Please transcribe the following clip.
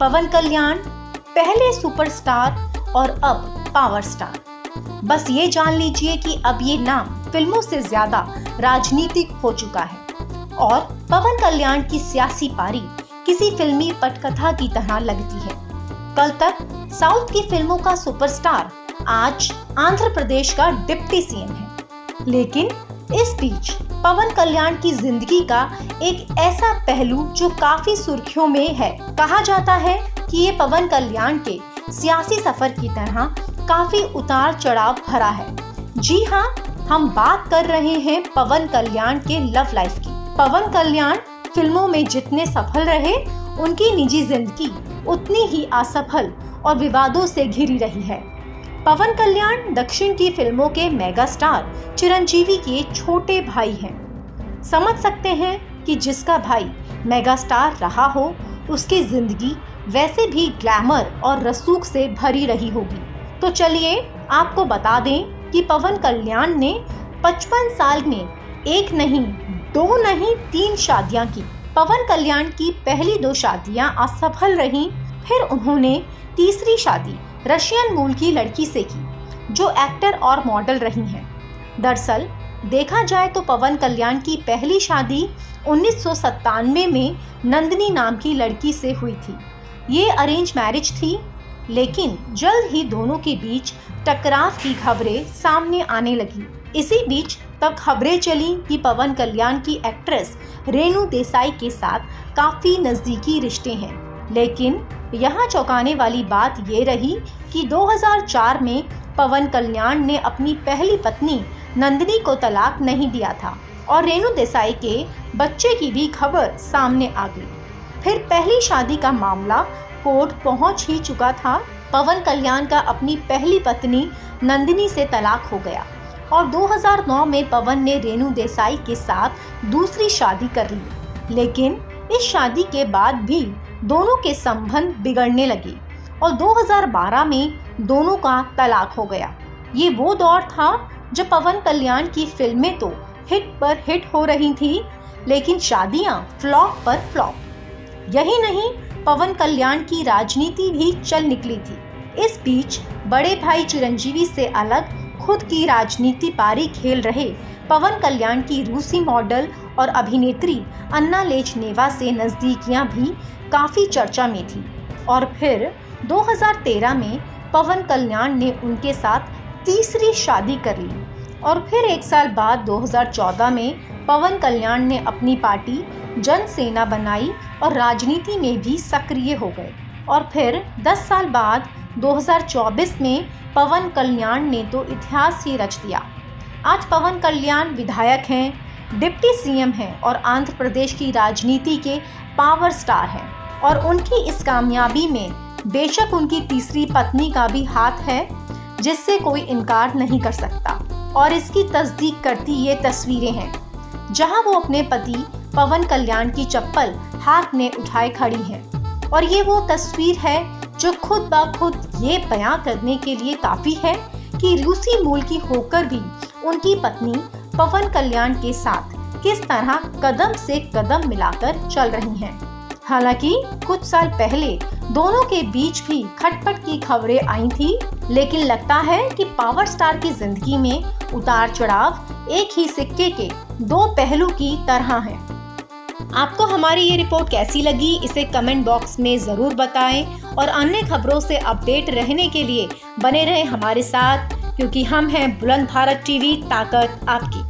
पवन कल्याण पहले सुपरस्टार और अब पावर स्टार। बस ये जान लीजिए कि अब ये नाम फिल्मों से ज्यादा राजनीतिक हो चुका है और पवन कल्याण की सियासी पारी किसी फिल्मी पटकथा की तरह लगती है। कल तक साउथ की फिल्मों का सुपरस्टार आज आंध्र प्रदेश का डिप्टी सीएम है, लेकिन इस बीच पवन कल्याण की जिंदगी का एक ऐसा पहलू जो काफी सुर्खियों में है। कहा जाता है कि ये पवन कल्याण के सियासी सफर की तरह काफी उतार चढ़ाव भरा है। जी हाँ, हम बात कर रहे हैं पवन कल्याण के लव लाइफ की। पवन कल्याण फिल्मों में जितने सफल रहे, उनकी निजी जिंदगी उतनी ही असफल और विवादों से घिरी रही है। पवन कल्याण दक्षिण की फिल्मों के मेगा स्टार चिरंजीवी के छोटे भाई हैं। समझ सकते हैं कि जिसका भाई मेगा स्टार रहा हो, उसकी जिंदगी वैसे भी ग्लैमर और रसूख से भरी रही होगी। तो चलिए आपको बता दें कि पवन कल्याण ने 55 साल में एक नहीं, दो नहीं, 3 शादियां की। पवन कल्याण की पहली 2 शादियां असफल रहीं, फिर उन्होंने तीसरी शादी रशियन मूल की लड़की से की, जो एक्टर और मॉडल रही हैं। दरअसल देखा जाए तो पवन कल्याण की पहली शादी 1997 में नंदिनी नाम की लड़की से हुई थी। ये अरेंज मैरिज थी, लेकिन जल्द ही दोनों के बीच टकराव की खबरें सामने आने लगी। इसी बीच तब खबरें चली कि पवन कल्याण की एक्ट्रेस रेणु देसाई के साथ काफी नजदीकी रिश्ते हैं। लेकिन यहाँ चौंकाने वाली बात ये रही कि 2004 में पवन कल्याण ने अपनी पहली पत्नी नंदिनी को तलाक नहीं दिया था और रेणु देसाई के बच्चे की भी खबर सामने आ गई। फिर पहली शादी का मामला कोर्ट पहुंच ही चुका था। पवन कल्याण का अपनी पहली पत्नी नंदिनी से तलाक हो गया और 2009 में पवन ने रेणु देसाई के साथ दूसरी शादी कर ली। लेकिन इस शादी के बाद भी दोनों के संबंध बिगड़ने लगे और 2012 में दोनों का तलाक हो गया। ये वो दौर था जब पवन कल्याण की फिल्में तो हिट पर हिट हो रही थी, लेकिन शादियां फ्लॉप पर फ्लॉप। यही नहीं, पवन कल्याण की राजनीति भी चल निकली थी। इस बीच बड़े भाई चिरंजीवी से अलग खुद की राजनीति पारी खेल रहे पवन कल्याण की रूसी मॉडल और अभिनेत्री अन्ना लेजनेवा से नजदीकियां भी काफी चर्चा में थी। और फिर 2013 में पवन कल्याण ने उनके साथ तीसरी शादी कर ली और फिर 1 साल बाद 2014 में पवन कल्याण ने अपनी पार्टी जनसेना बनाई और राजनीति में भी सक्रिय हो गए। और फिर 10 साल बाद 2024 में पवन कल्याण ने तो इतिहास ही रच दिया। आज पवन कल्याण विधायक हैं, डिप्टी सीएम हैं और आंध्र प्रदेश की राजनीति के पावर स्टार हैं। और उनकी इस कामयाबी में बेशक उनकी तीसरी पत्नी का भी हाथ है, जिससे कोई इनकार नहीं कर सकता। और इसकी तस्दीक करती ये तस्वीरें हैं, जहां वो अपने पति पवन कल्याण की चप्पल हाथ में उठाए खड़ी हैं। और ये वो तस्वीर है जो खुद ब खुद ये बयां करने के लिए काफी है कि रूसी मूल की होकर भी उनकी पत्नी पवन कल्याण के साथ किस तरह कदम से कदम मिलाकर चल रही हैं। हालांकि कुछ साल पहले दोनों के बीच भी खटपट की खबरें आई थी, लेकिन लगता है कि पावर स्टार की जिंदगी में उतार चढ़ाव एक ही सिक्के के 2 पहलू की तरह हैं। आपको हमारी ये रिपोर्ट कैसी लगी, इसे कमेंट बॉक्स में जरूर बताएं और अन्य खबरों से अपडेट रहने के लिए बने रहें हमारे साथ, क्योंकि हम हैं बुलंद भारत टीवी, ताकत आपकी।